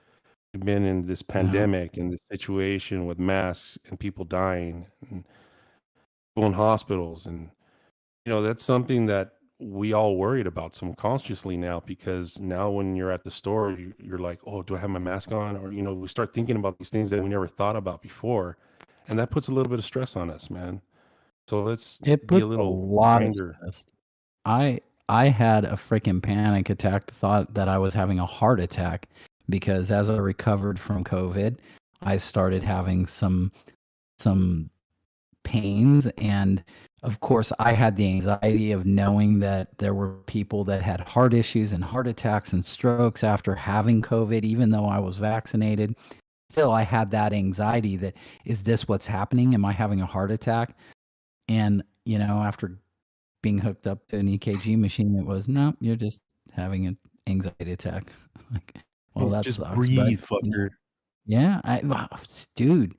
We've been in this Yeah. pandemic and this situation with masks and people dying and people in hospitals. And, that's something that we all worried about subconsciously now because now when you're at the store, you're like, oh, do I have my mask on? Or, we start thinking about these things that we never thought about before. And that puts a little bit of stress on us, man. So let's It be a puts a little lot of kinder. stress. I I had a freaking panic attack, thought that I was having a heart attack because as I recovered from COVID, I started having some pains, and of course I had the anxiety of knowing that there were people that had heart issues and heart attacks and strokes after having COVID even though I was vaccinated. Still I had that anxiety that, is this what's happening? Am I having a heart attack? And, after being hooked up to an EKG machine, it was, "No, you're just having an anxiety attack." Like, well, that Just sucks, but, breathe, fucker. yeah, dude,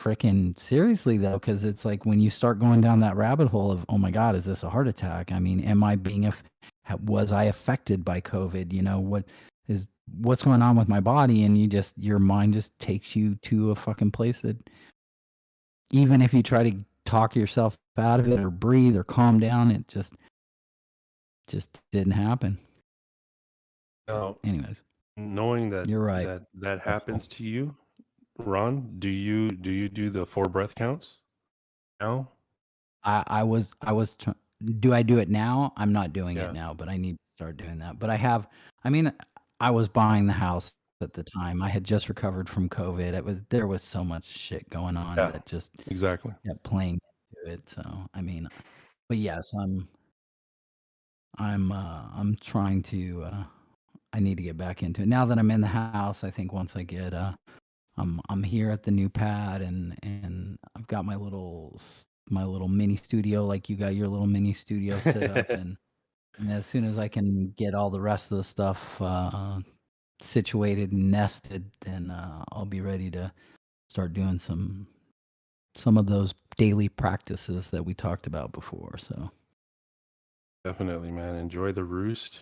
freaking seriously though, because it's like when you start going down that rabbit hole of, oh my God, is this a heart attack? I mean, am I being was I affected by COVID? You know, what's going on with my body? And your mind just takes you to a fucking place that even if you try to talk yourself out of it or breathe or calm down, it just didn't happen. Now, Anyways, knowing that you're right. that happens to you, Ron, do you do the 4 breath counts now? I was do I do it now? I'm not doing Yeah. it now, but I need to start doing that. But I mean, I was buying the house at the time. I had just recovered from COVID. There was so much shit going on Yeah. that just Exactly. kept playing into it. So, I mean, but yes, I'm trying to I need to get back into it. Now that I'm in the house, I think once I get I'm here at the new pad and I've got my little mini studio, like you got your little mini studio set up, and as soon as I can get all the rest of the stuff situated and nested, then I'll be ready to start doing some of those daily practices that we talked about before. So Definitely, man. Enjoy the roost,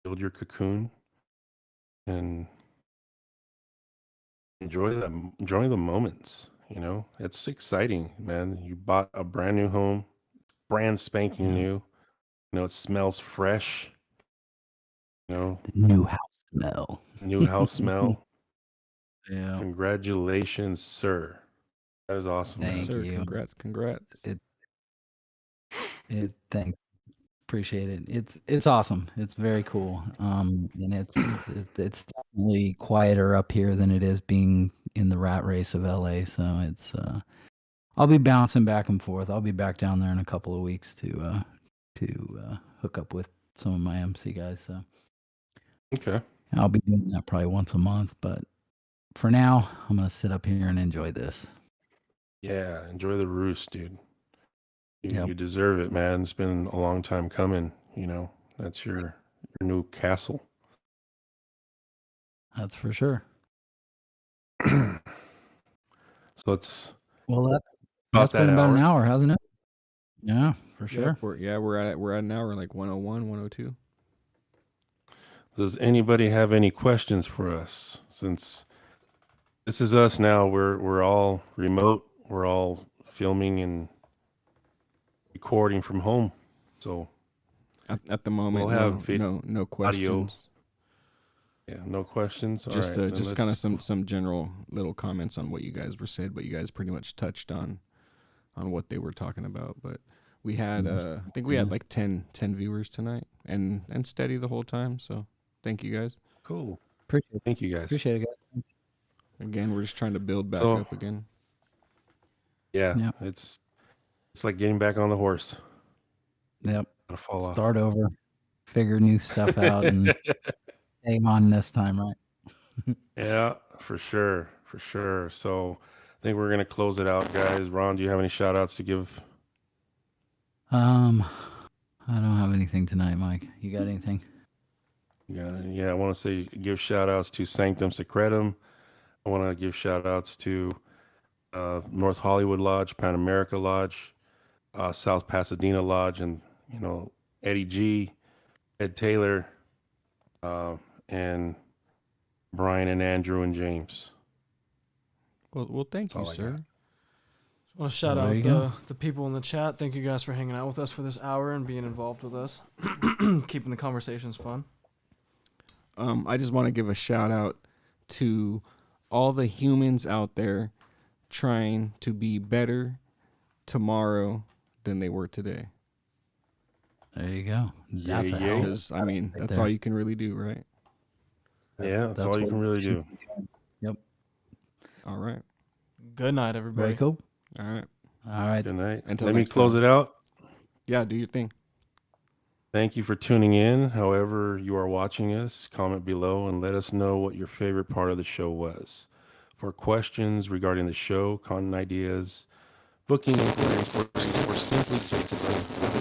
build your cocoon, and enjoy the moments. You know, it's exciting, man. You bought a brand new home, brand spanking yeah, new. You know, it smells fresh. You know, the new house smell. new house smell. Yeah, Congratulations, sir. That is awesome, Yes, man. thank sir. you. Congrats. Thanks. Appreciate it. It's awesome. It's very cool. And it's definitely quieter up here than it is being in the rat race of LA. So it's I'll be bouncing back and forth. I'll be back down there in a couple of weeks to hook up with some of my MC guys. So Okay. I'll be doing that probably once a month. But for now, I'm gonna sit up here and enjoy this. Yeah, enjoy the roost, dude. Yep, You deserve it, man. It's been a long time coming. You know, that's your new castle. that's for sure. So it's Well, about that's that been about an hour. hour, hasn't it? Yeah, for Yep. sure. We're at an hour, like 101, 102. Does anybody have any questions for us? Since this is us now, we're all remote. We're all filming and recording from home. So At the moment, we'll have no audio. questions. Yeah, no questions. All Just right, then just kind of let's. some general little comments on what you guys were said, but you guys pretty much touched on what they were talking about. But we had I think we had like 10 viewers tonight and steady the whole time. So thank you guys. Cool. Appreciate Thank you guys. it, guys. Again, we're just trying to build back So up again. yeah, Yep. it's like getting back on the horse. Yep. Gotta fall off. Start over, figure new stuff out, and stay on this time, right? Yeah, for sure. For sure. So I think we're gonna close it out, guys. Ron, do you have any shout outs to give? I don't have anything tonight, Mike. You got anything? Yeah, I want to say give shout outs to Sanctum Secretum. I want to give shout outs to North Hollywood Lodge, Pan America Lodge, South Pasadena Lodge, and Eddie G, Ed Taylor, and Brian and Andrew and James. Well, thank That's you, all I sir. got. I want to shout There out you go. the people in the chat. Thank you guys for hanging out with us for this hour and being involved with us, keeping the conversations fun. I just want to give a shout out to all the humans out there trying to be better tomorrow than they were today. There you go. That's Yay, a yay. hell. Because I mean, right that's there. all you can really do, right? Yeah, that's all you what can really we do. should be doing. Yep. All right. Good night, everybody. Very cool. All right. All right. Good night. Until Let me next close time. it out. Yeah, do your thing. Thank you for tuning in. However you are watching us, comment below and let us know what your favorite part of the show was. For questions regarding the show, content ideas, booking inquiries, or simply citizen,